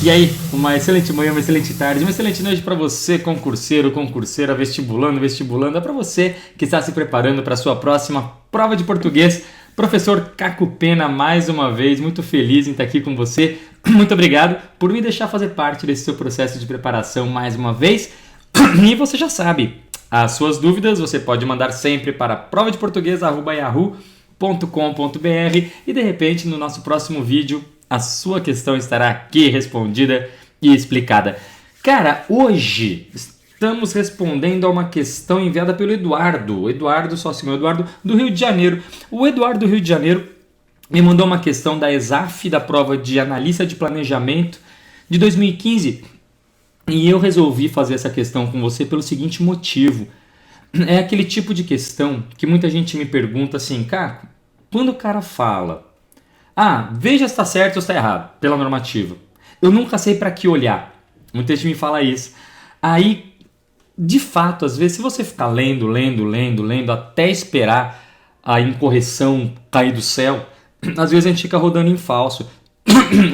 E aí, uma excelente manhã, uma excelente tarde, uma excelente noite para você, concurseiro, concurseira, vestibulando, vestibulanda, para você que está se preparando para a sua próxima prova de português. Professor Caco Pena, mais uma vez, muito feliz em estar aqui com você. Muito obrigado por me deixar fazer parte desse seu processo de preparação mais uma vez. E você já sabe, as suas dúvidas você pode mandar sempre para provadeportugues@yahoo.com.br e de repente no nosso próximo vídeo a sua questão estará aqui respondida e explicada. Cara, hoje estamos respondendo a uma questão enviada pelo Eduardo, sócio meu, Eduardo do Rio de Janeiro. O Eduardo do Rio de Janeiro me mandou uma questão da ESAF, da prova de analista de planejamento de 2015, e eu resolvi fazer essa questão com você pelo seguinte motivo. É aquele tipo de questão que muita gente me pergunta assim, Caco, quando o cara fala, veja se está certo ou se está errado, pela normativa, eu nunca sei para que olhar. Muita gente me fala isso. Aí, de fato, às vezes, se você ficar lendo, até esperar a incorreção cair do céu, às vezes a gente fica rodando em falso.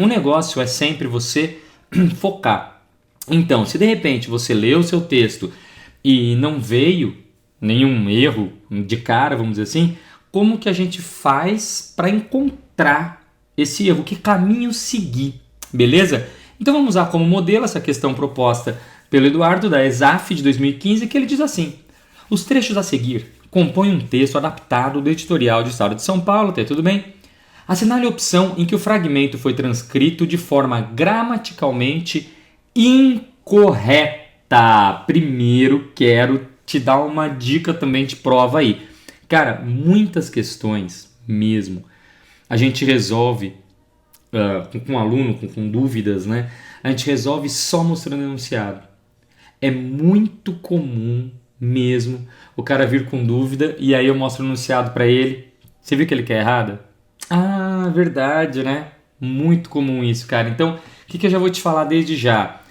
O negócio é sempre você focar. Então, se de repente você leu o seu texto e não veio nenhum erro de cara, vamos dizer assim, como que a gente faz para encontrar esse erro? Que caminho seguir? Beleza? Então vamos usar como modelo essa questão proposta pelo Eduardo da ESAF de 2015, que ele diz assim: os trechos a seguir compõem um texto adaptado do editorial do Estado de São Paulo, até tudo bem? Assinale a opção em que o fragmento foi transcrito de forma gramaticalmente incorreta. Primeiro quero te dar uma dica também de prova aí. Cara, muitas questões mesmo a gente resolve com aluno, com dúvidas, né? A gente resolve só mostrando o enunciado. É muito comum mesmo o cara vir com dúvida e aí eu mostro o enunciado para ele. Você viu que ele quer errada? Verdade, né? Muito comum isso, cara. Então, o que eu já vou te falar desde já?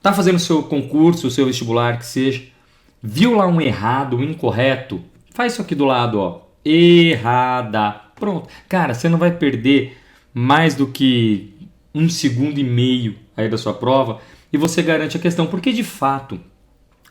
Tá fazendo o seu concurso, o seu vestibular, que seja, viu lá um errado, um incorreto? Faz isso aqui do lado, ó. Errada. Pronto. Cara, você não vai perder mais do que 1,5 segundo aí da sua prova e você garante a questão. Porque, de fato,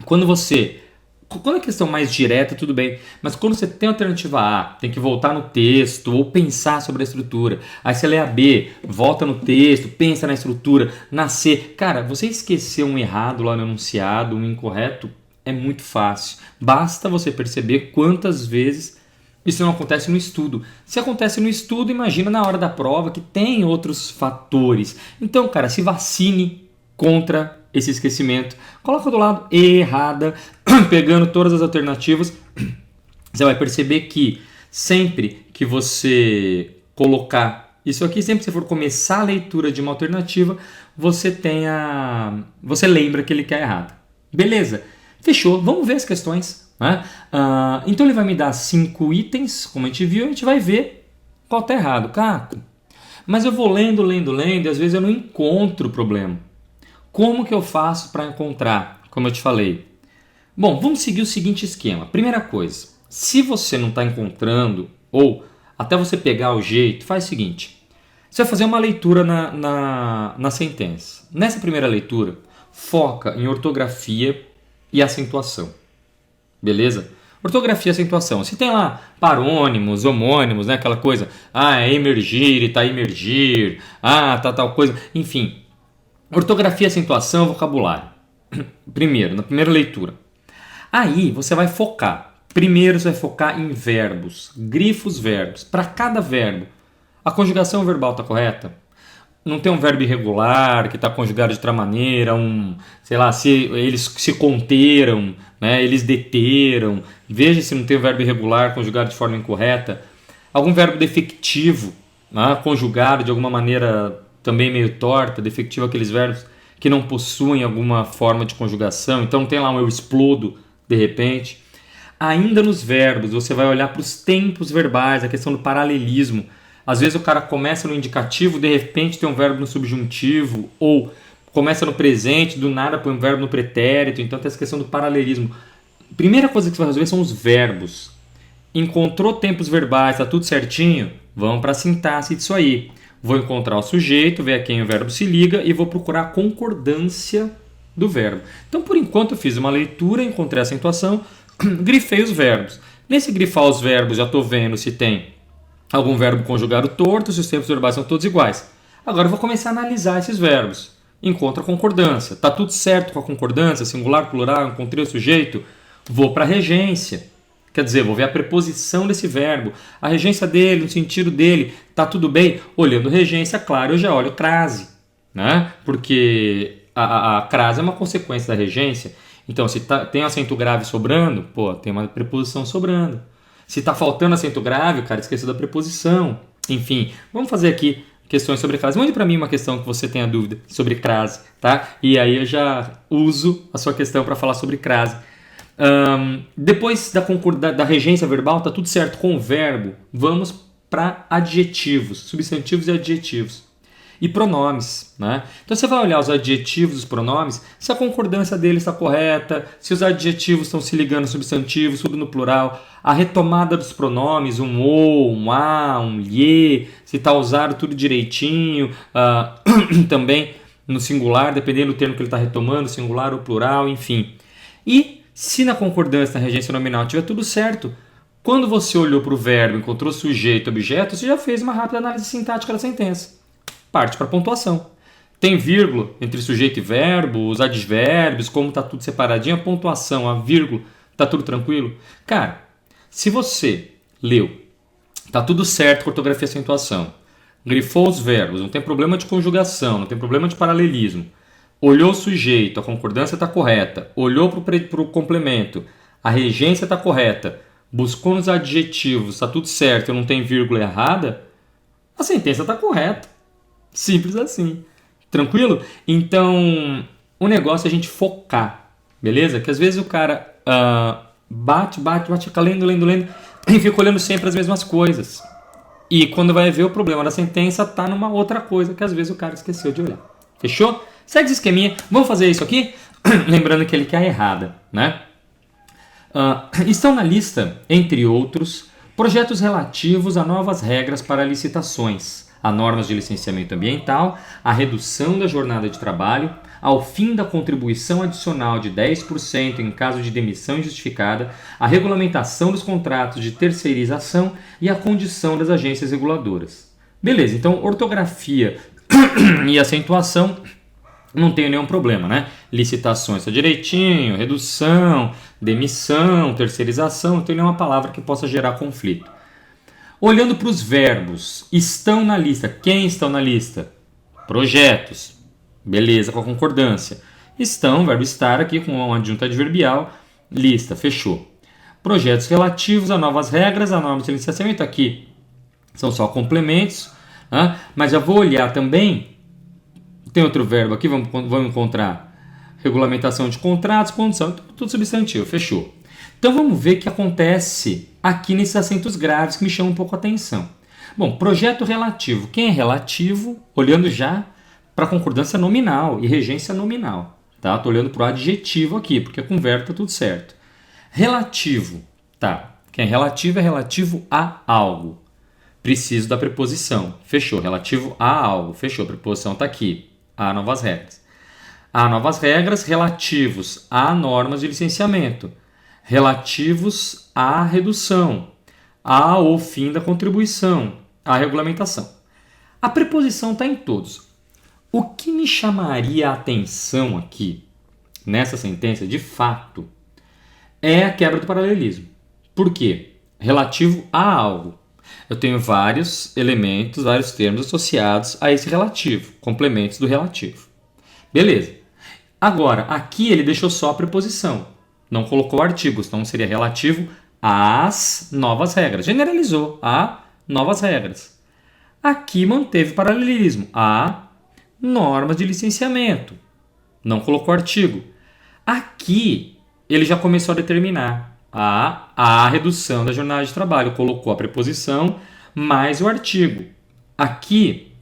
quando a questão mais direta, tudo bem. Mas quando você tem a alternativa A, tem que voltar no texto ou pensar sobre a estrutura. Aí você lê a B, volta no texto, pensa na estrutura. Na C, cara, você esqueceu um errado lá no enunciado, um incorreto, é muito fácil. Basta você perceber quantas vezes isso não acontece no estudo. Se acontece no estudo, imagina na hora da prova que tem outros fatores. Então, cara, se vacine contra esse esquecimento. Coloca do lado errada, pegando todas as alternativas. Você vai perceber que sempre que você colocar isso aqui, sempre que você for começar a leitura de uma alternativa, você lembra que ele quer errado. Beleza? Fechou, vamos ver as questões, né? Então ele vai me dar 5 itens, como a gente viu, a gente vai ver qual está errado. Caco, mas eu vou lendo e às vezes eu não encontro o problema. Como que eu faço para encontrar? Como eu te falei. Bom, vamos seguir o seguinte esquema. Primeira coisa, se você não está encontrando, ou até você pegar o jeito, faz o seguinte. Você vai fazer uma leitura na sentença. Nessa primeira leitura, foca em ortografia e acentuação. Beleza? Ortografia e acentuação. Se tem lá parônimos, homônimos, né? Aquela coisa. É emergir e tá emergir. Tá tal coisa. Enfim. Ortografia, acentuação, vocabulário. Primeiro, na primeira leitura. Aí você vai focar. Primeiro você vai focar em verbos. Grifos verbos. Para cada verbo. A conjugação verbal está correta? Não tem um verbo irregular que está conjugado de outra maneira, se eles se conteram, né, eles deteram. Veja se não tem um verbo irregular conjugado de forma incorreta. Algum verbo defectivo, né, conjugado de alguma maneira também meio torta, defectivo aqueles verbos que não possuem alguma forma de conjugação. Então tem lá um eu explodo de repente. Ainda nos verbos, você vai olhar para os tempos verbais, a questão do paralelismo. Às vezes o cara começa no indicativo, de repente tem um verbo no subjuntivo, ou começa no presente, do nada põe um verbo no pretérito, então tem essa questão do paralelismo. Primeira coisa que você vai resolver são os verbos. Encontrou tempos verbais, está tudo certinho? Vamos para a sintaxe disso aí. Vou encontrar o sujeito, ver a quem o verbo se liga e vou procurar a concordância do verbo. Então, por enquanto, eu fiz uma leitura, encontrei a acentuação, grifei os verbos. Nesse grifar os verbos, já estou vendo se tem algum verbo conjugado torto, se os tempos verbais são todos iguais. Agora eu vou começar a analisar esses verbos. Encontro a concordância. Está tudo certo com a concordância? Singular, plural, encontrei o sujeito? Vou para a regência. Quer dizer, vou ver a preposição desse verbo. A regência dele, o sentido dele. Está tudo bem? Olhando regência, claro, eu já olho crase. Né? Porque a crase é uma consequência da regência. Então, se tem acento grave sobrando, tem uma preposição sobrando. Se está faltando acento grave, o cara esqueceu da preposição. Enfim, vamos fazer aqui questões sobre crase. Mande para mim uma questão que você tenha dúvida sobre crase, tá? E aí eu já uso a sua questão para falar sobre crase. Depois da regência verbal, tá tudo certo com o verbo. Vamos para adjetivos, substantivos e adjetivos. E pronomes, né? Então você vai olhar os adjetivos dos pronomes, se a concordância deles está correta, se os adjetivos estão se ligando aos substantivos, tudo no plural, a retomada dos pronomes, um o, um a, um lhe, se está usado tudo direitinho, também no singular, dependendo do termo que ele está retomando, singular ou plural, enfim. E se na concordância, na regência nominal, tiver tudo certo, quando você olhou para o verbo, encontrou sujeito, objeto, você já fez uma rápida análise sintática da sentença. Parte para a pontuação. Tem vírgula entre sujeito e verbo, os advérbios, como está tudo separadinho, a pontuação, a vírgula, está tudo tranquilo? Cara, se você leu, está tudo certo com ortografia e acentuação, grifou os verbos, não tem problema de conjugação, não tem problema de paralelismo, olhou o sujeito, a concordância está correta, olhou para o complemento, a regência está correta, buscou nos adjetivos, está tudo certo, não tem vírgula errada, a sentença está correta. Simples assim. Tranquilo? Então, o negócio é a gente focar, beleza? Que às vezes o cara bate, fica lendo, e fica olhando sempre as mesmas coisas. E quando vai ver, o problema da sentença tá numa outra coisa que às vezes o cara esqueceu de olhar. Fechou? Segue esse esqueminha. Vamos fazer isso aqui? Lembrando que ele quer a errada, né? Estão na lista, entre outros, projetos relativos a novas regras para licitações, a normas de licenciamento ambiental, a redução da jornada de trabalho, ao fim da contribuição adicional de 10% em caso de demissão injustificada, a regulamentação dos contratos de terceirização e a condição das agências reguladoras. Beleza, então ortografia e acentuação não tem nenhum problema, né? Licitações está direitinho, redução, demissão, terceirização, não tem nenhuma palavra que possa gerar conflito. Olhando para os verbos, estão na lista. Quem estão na lista? Projetos. Beleza, com a concordância. Estão, verbo estar aqui com uma adjunta adverbial. Lista, fechou. Projetos relativos a novas regras, a normas de licenciamento. Aqui são só complementos. Mas já vou olhar também. Tem outro verbo aqui, vamos encontrar. Regulamentação de contratos, condição, tudo substantivo, fechou. Então vamos ver o que acontece aqui nesses acentos graves que me chamam um pouco a atenção. Bom, projeto relativo. Quem é relativo? Olhando já para a concordância nominal e regência nominal. Tá? Estou olhando para o adjetivo aqui, porque com o verbo está tudo certo. Relativo. Tá. Quem é relativo a algo. Preciso da preposição. Fechou. Relativo a algo. Fechou. A preposição está aqui. Há novas regras. Há novas regras relativos a normas de licenciamento. Relativos à redução, ao fim da contribuição, à regulamentação. A preposição está em todos. O que me chamaria a atenção aqui, nessa sentença, de fato, é a quebra do paralelismo. Por quê? Relativo a algo. Eu tenho vários elementos, vários termos associados a esse relativo, complementos do relativo. Beleza. Agora, aqui ele deixou só a preposição. Não colocou artigos, então seria relativo às novas regras. Generalizou a novas regras. Aqui manteve paralelismo. A normas de licenciamento. Não colocou artigo. Aqui ele já começou a determinar a redução da jornada de trabalho. Colocou a preposição mais o artigo. Aqui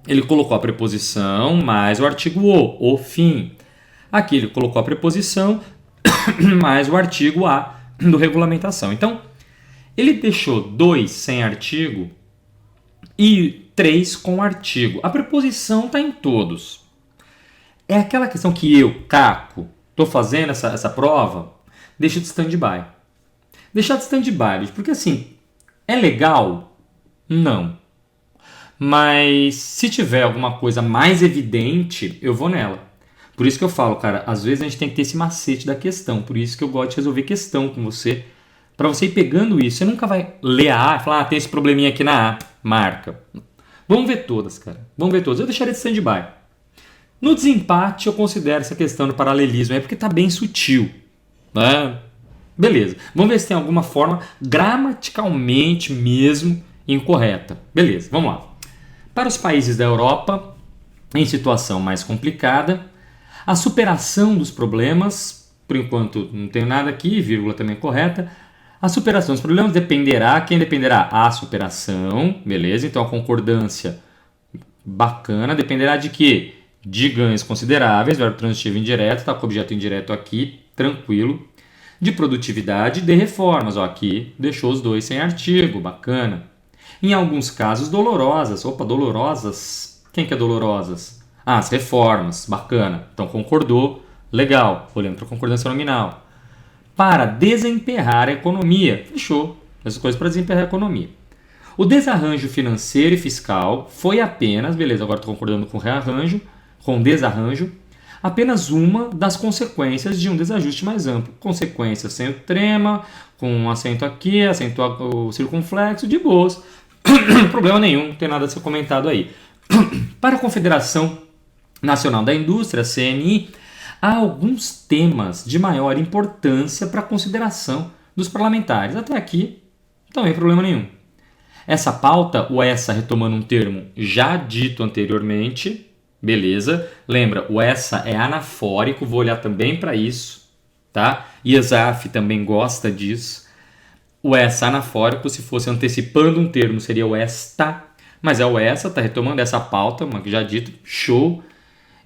ele colocou a preposição mais o artigo o fim. Aqui ele colocou a preposição mais o artigo a do regulamentação. Então, ele deixou 2 sem artigo e 3 com artigo. A preposição está em todos. É aquela questão que eu, Caco, estou fazendo essa prova, deixa de stand-by. Deixar de stand-by, porque assim, é legal? Não. Mas se tiver alguma coisa mais evidente, eu vou nela. Por isso que eu falo, cara, às vezes a gente tem que ter esse macete da questão. Por isso que eu gosto de resolver questão com você. Para você ir pegando isso. Você nunca vai ler a A e falar, tem esse probleminha aqui na A. Marca. Vamos ver todas, cara. Vamos ver todas. Eu deixaria de stand-by. No desempate, eu considero essa questão do paralelismo aí, porque está bem sutil. Né? Beleza. Vamos ver se tem alguma forma gramaticalmente mesmo incorreta. Beleza, vamos lá. Para os países da Europa, em situação mais complicada, a superação dos problemas, por enquanto não tenho nada aqui, vírgula também correta, a superação dos problemas dependerá, quem dependerá? A superação, beleza? Então a concordância bacana, dependerá de quê? De ganhos consideráveis, verbo transitivo indireto, está com objeto indireto aqui, tranquilo. De produtividade, de reformas, ó, aqui deixou os dois sem artigo, bacana. Em alguns casos dolorosas, dolorosas, quem que é dolorosas? As reformas, bacana, então concordou, legal, olhando para a concordância nominal. Para desemperrar a economia, fechou, essas coisas para desemperrar a economia. O desarranjo financeiro e fiscal foi apenas, beleza, agora estou concordando com rearranjo, com desarranjo, apenas uma das consequências de um desajuste mais amplo. Consequência sem o trema, com um acento aqui, acento o circunflexo, de boas. Problema nenhum, não tem nada a ser comentado aí. Para a Confederação Nacional da Indústria, CNI, há alguns temas de maior importância para a consideração dos parlamentares. Até aqui, também problema nenhum. Essa pauta, ou essa retomando um termo já dito anteriormente, beleza? Lembra, o essa é anafórico, vou olhar também para isso, tá? IESAF também gosta disso. O essa anafórico, se fosse antecipando um termo, seria o esta, mas é o essa, tá retomando essa pauta, já dito, show.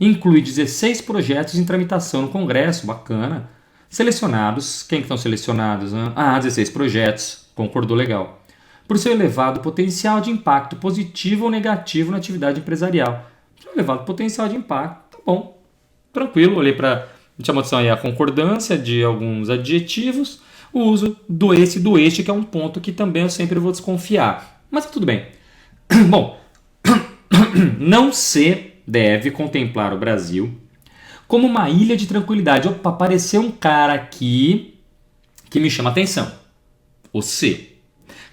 Inclui 16 projetos em tramitação no Congresso, bacana. Selecionados, quem que estão selecionados? 16 projetos, concordou, legal. Por seu elevado potencial de impacto positivo ou negativo na atividade empresarial. Elevado potencial de impacto, tá bom, tranquilo, olhei para, chamou atenção aí a concordância de alguns adjetivos, o uso do esse e do este, que é um ponto que também eu sempre vou desconfiar, mas tudo bem. Bom, não se deve contemplar o Brasil como uma ilha de tranquilidade. Opa, apareceu um cara aqui que me chama atenção, o C.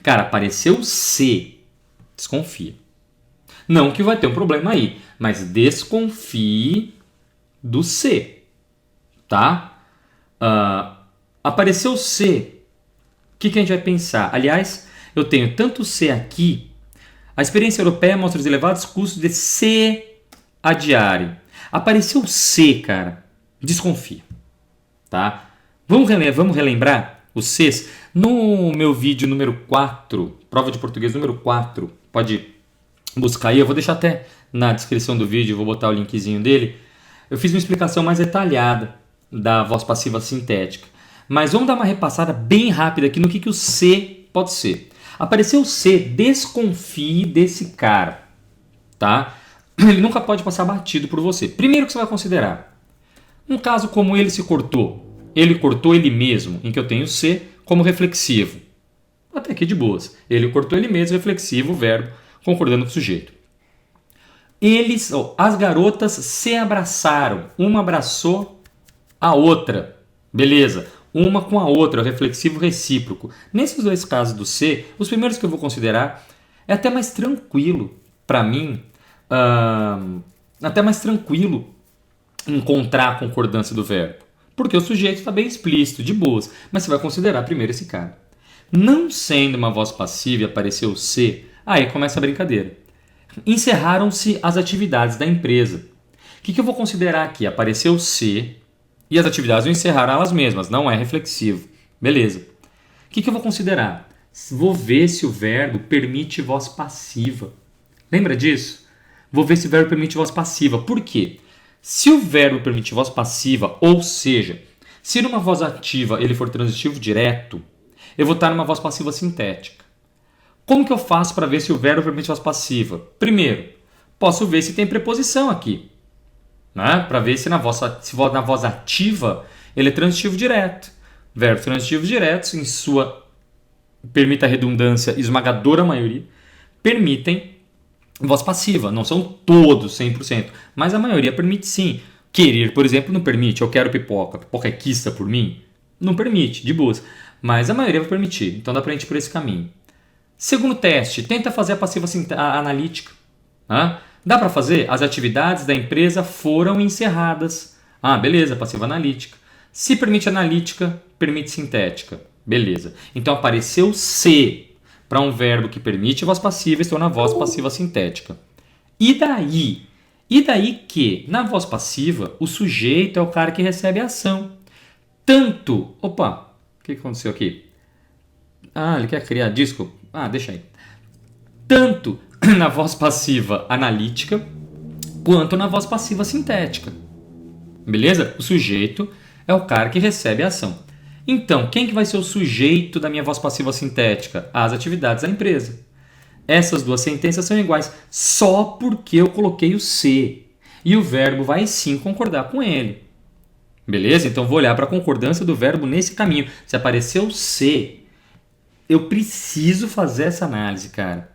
Cara, apareceu o C, desconfia. Não que vai ter um problema aí, mas desconfie do C, tá? Apareceu o C, o que a gente vai pensar? Aliás, eu tenho tanto C aqui, a experiência europeia mostra os elevados custos de C a diário. Apareceu o C, cara, desconfia, tá? Vamos relembrar os Cs? No meu vídeo número 4, prova de português número 4, pode buscar aí, eu vou deixar até na descrição do vídeo, vou botar o linkzinho dele. Eu fiz uma explicação mais detalhada da voz passiva sintética. Mas vamos dar uma repassada bem rápida aqui no que o C pode ser. Apareceu o C, desconfie desse cara, tá? Ele nunca pode passar batido por você. Primeiro que você vai considerar, um caso como ele se cortou, ele cortou ele mesmo, em que eu tenho C como reflexivo. Até aqui de boas. Ele cortou ele mesmo, reflexivo, verbo, concordando com o sujeito. As garotas se abraçaram. Uma abraçou a outra. Beleza. Uma com a outra, o reflexivo recíproco. Nesses dois casos do C, os primeiros que eu vou considerar é até mais tranquilo para mim, até mais tranquilo encontrar a concordância do verbo. Porque o sujeito está bem explícito, de boas, mas você vai considerar primeiro esse cara. Não sendo uma voz passiva e apareceu o C, aí começa a brincadeira. Encerraram-se as atividades da empresa. O que eu vou considerar aqui? Apareceu o C e as atividades vão encerrar elas mesmas, não é reflexivo. Beleza. O que eu vou considerar? Vou ver se o verbo permite voz passiva. Lembra disso? Vou ver se o verbo permite voz passiva. Por quê? Se o verbo permite voz passiva, ou seja, se numa voz ativa ele for transitivo direto, eu vou estar numa voz passiva sintética. Como que eu faço para ver se o verbo permite voz passiva? Primeiro, posso ver se tem preposição aqui, né? Para ver se na voz ativa ele é transitivo direto. Verbos transitivos diretos, em sua, permita a redundância, esmagadora maioria, permitem voz passiva. Não são todos 100%, mas a maioria permite sim. Querer, por exemplo, não permite. Eu quero pipoca. Pipoca é quista por mim? Não permite, de boas. Mas a maioria vai permitir. Então dá para a gente ir por esse caminho. Segundo teste, tenta fazer a passiva analítica. Dá para fazer? As atividades da empresa foram encerradas. Beleza, passiva analítica. Se permite analítica, permite sintética. Beleza. Então apareceu se para um verbo que permite voz passiva, estou na voz passiva sintética. E daí? E daí que, na voz passiva, o sujeito é o cara que recebe a ação. Tanto... Opa, o que aconteceu aqui? Ele quer criar disco? Deixa aí. Tanto na voz passiva analítica, quanto na voz passiva sintética. Beleza? O sujeito é o cara que recebe a ação. Então, quem que vai ser o sujeito da minha voz passiva sintética? As atividades da empresa. Essas duas sentenças são iguais só porque eu coloquei o se. E o verbo vai sim concordar com ele. Beleza? Então, vou olhar para a concordância do verbo nesse caminho. Se apareceu o se, eu preciso fazer essa análise, cara.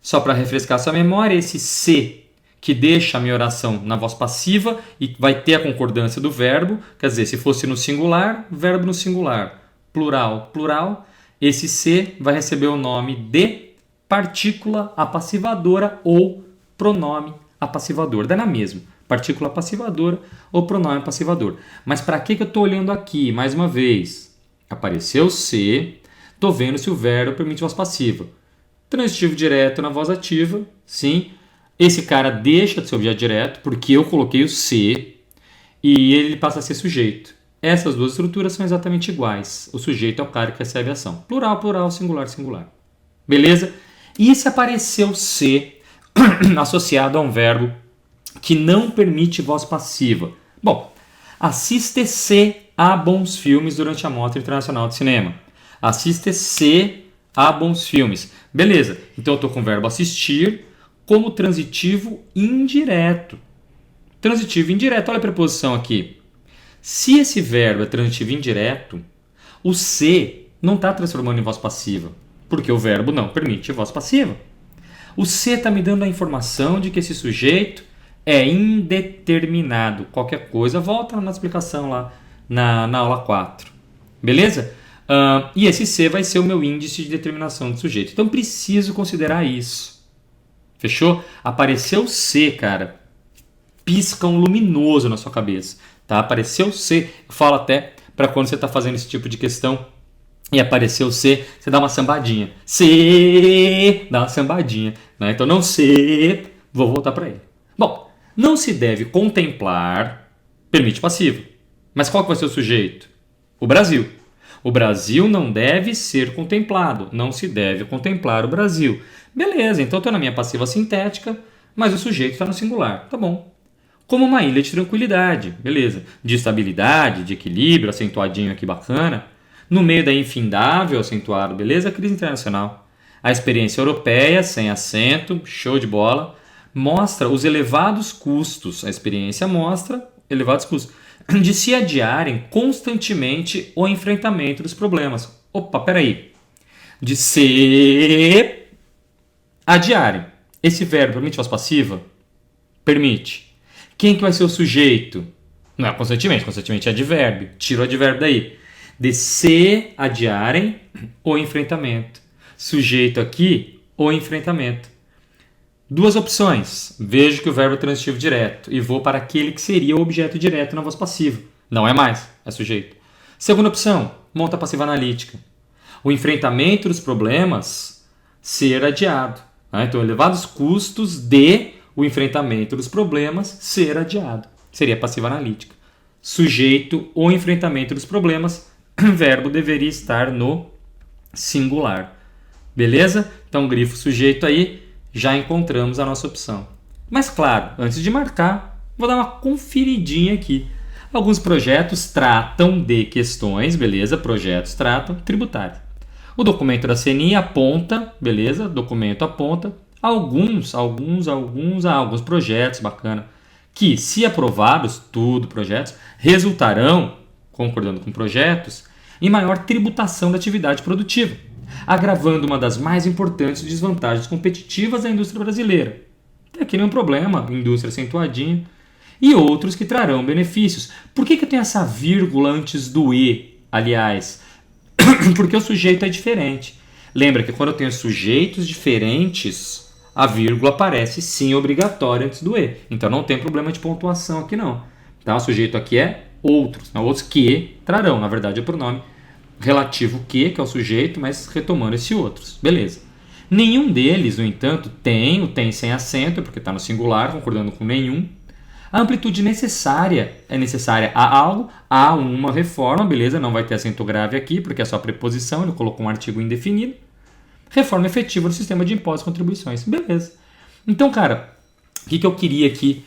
Só para refrescar sua memória, esse se que deixa a minha oração na voz passiva e vai ter a concordância do verbo, quer dizer, se fosse no singular, verbo no singular, plural, plural, esse se vai receber o nome de partícula apassivadora ou pronome apassivador. Dá na mesma, partícula apassivadora ou pronome apassivador. Mas para que eu estou olhando aqui, mais uma vez? Apareceu se, estou vendo se o verbo permite voz passiva. Transitivo direto na voz ativa, sim. Esse cara deixa de ser objeto direto porque eu coloquei o se e ele passa a ser sujeito. Essas duas estruturas são exatamente iguais. O sujeito é o cara que recebe a ação. Plural, plural, singular, singular. Beleza? E se apareceu se associado a um verbo que não permite voz passiva? Bom, assiste-se a bons filmes durante a Mostra Internacional de Cinema. Assiste-se a bons filmes. Beleza, então eu estou com o verbo assistir como transitivo indireto. Transitivo indireto, olha a preposição aqui. Se esse verbo é transitivo indireto, o se não está transformando em voz passiva, porque o verbo não permite voz passiva. O se está me dando a informação de que esse sujeito é indeterminado. Qualquer coisa, volta na explicação lá na aula 4. Beleza? E esse se vai ser o meu índice de determinação do sujeito. Então, preciso considerar isso. Fechou? Apareceu se, cara. Pisca um luminoso na sua cabeça. Tá? Apareceu se. Eu falo até para quando você está fazendo esse tipo de questão e apareceu se, você dá uma sambadinha. Se, dá uma sambadinha. Né? Então, não se, vou voltar para ele. Bom, não se deve contemplar permite passivo. Mas qual que vai ser o sujeito? O Brasil. O Brasil não deve ser contemplado. Não se deve contemplar o Brasil. Beleza, então eu estou na minha passiva sintética, mas o sujeito está no singular. Tá bom. Como uma ilha de tranquilidade. Beleza. De estabilidade, de equilíbrio, acentuadinho aqui bacana. No meio da infindável, acentuado. Beleza? Crise internacional. A experiência europeia, sem acento, show de bola, mostra os elevados custos. A experiência mostra elevados custos de se adiarem constantemente o enfrentamento dos problemas. Opa, peraí. De se adiarem. Esse verbo permite voz passiva? Permite. Quem que vai ser o sujeito? Não é constantemente. Constantemente é advérbio. Tira o advérbio daí. De se adiarem o enfrentamento. Sujeito aqui, o enfrentamento. Duas opções. Vejo que o verbo é transitivo direto e vou para aquele que seria o objeto direto na voz passiva. Não é mais, é sujeito. Segunda opção, monta passiva analítica. O enfrentamento dos problemas ser adiado. Então, elevados custos de o enfrentamento dos problemas ser adiado. Seria passiva analítica. Sujeito, o enfrentamento dos problemas, verbo deveria estar no singular. Beleza? Então, grifo sujeito aí. Já encontramos a nossa opção. Mas claro, antes de marcar, vou dar uma conferidinha aqui. Alguns projetos tratam de questões, beleza? Projetos tratam tributário. O documento da CNI aponta, beleza? Documento aponta alguns projetos, bacana, que, se aprovados, projetos, resultarão, concordando com projetos, em maior tributação da atividade produtiva, agravando uma das mais importantes desvantagens competitivas da indústria brasileira. Aqui não é um problema, indústria acentuadinha. E outros que trarão benefícios. Por que eu tenho essa vírgula antes do E, aliás? Porque o sujeito é diferente. Lembra que quando eu tenho sujeitos diferentes, a vírgula aparece sim obrigatória antes do E. Então não tem problema de pontuação aqui não. Tá? O sujeito aqui é outros. Outros que trarão. Na verdade é o pronome relativo que é o sujeito, mas retomando esse outros. Beleza. Nenhum deles, no entanto, tem o tem sem acento, porque está no singular, concordando com nenhum. A amplitude necessária é necessária a algo, a uma reforma, beleza? Não vai ter acento grave aqui, porque é só preposição, ele colocou um artigo indefinido. Reforma efetiva do sistema de impostos e contribuições, beleza. Então, cara, o que eu queria aqui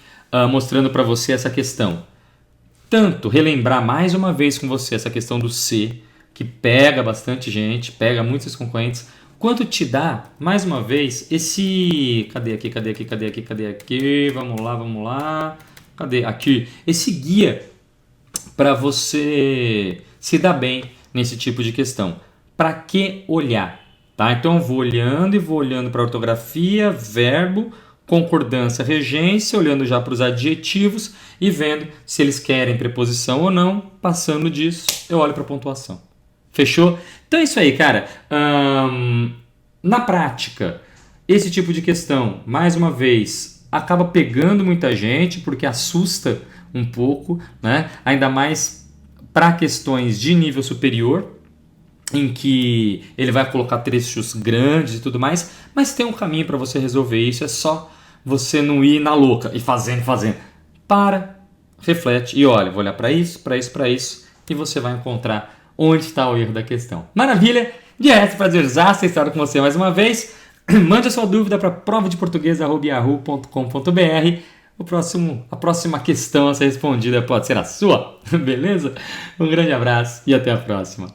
mostrando para você essa questão? Tanto relembrar mais uma vez com você essa questão do C, que pega bastante gente, pega muitos concorrentes, quanto te dá, mais uma vez, esse... Cadê aqui? Vamos lá. Cadê? Aqui. Esse guia para você se dar bem nesse tipo de questão. Para que olhar? Tá? Então, eu vou olhando para a ortografia, verbo, concordância, regência, olhando já para os adjetivos e vendo se eles querem preposição ou não. Passando disso, eu olho para a pontuação. Fechou? Então é isso aí, cara. Na prática, esse tipo de questão, mais uma vez, acaba pegando muita gente porque assusta um pouco, né? Ainda mais para questões de nível superior, em que ele vai colocar trechos grandes e tudo mais, mas tem um caminho para você resolver isso, é só você não ir na louca e fazendo. Para, reflete e olha, vou olhar para isso, e você vai encontrar onde está o erro da questão. Maravilha! De resto, prazerzaço estar com você mais uma vez. Mande a sua dúvida para provadeportuguês@yahoo.com.br. A próxima questão a ser respondida pode ser a sua, beleza? Um grande abraço e até a próxima.